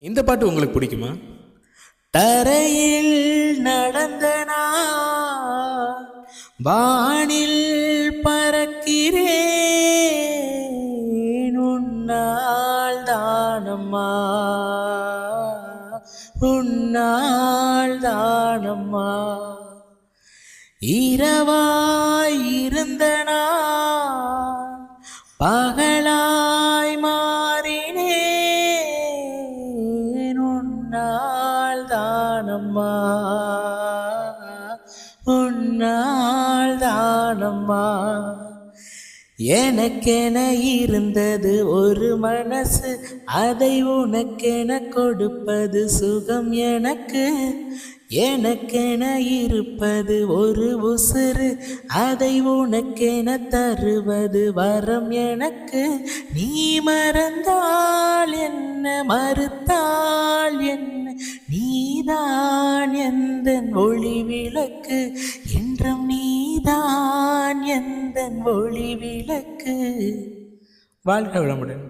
இந்த பாட்டு உங்களுக்கு பிடிக்குமா? தரையில் நடந்தனா வானில் பறக்கிறேன் உன்னால் தானம்மா உன்னால் தானம்மா இரவாய் இருந்தனா பகலாய் மாறினேன் உன்னால் தானம்மா உன்னால் தானம்மா எனக்கென இருந்தது ஒரு மனசு அதை உனக்கென கொடுப்பது சுகம் எனக்கு எனக்கென இருப்பது ஒரு உசுறு அதை உனக்கென தருவது வரம் எனக்கு நீ மறந்தால் என்ன மறுத்தால் என்ன நீதான் எந்தன் ஒளி விளக்கு என்றும் நீதான் எந்தன் ஒளி விளக்கு. வாழ்க வளமுடன்.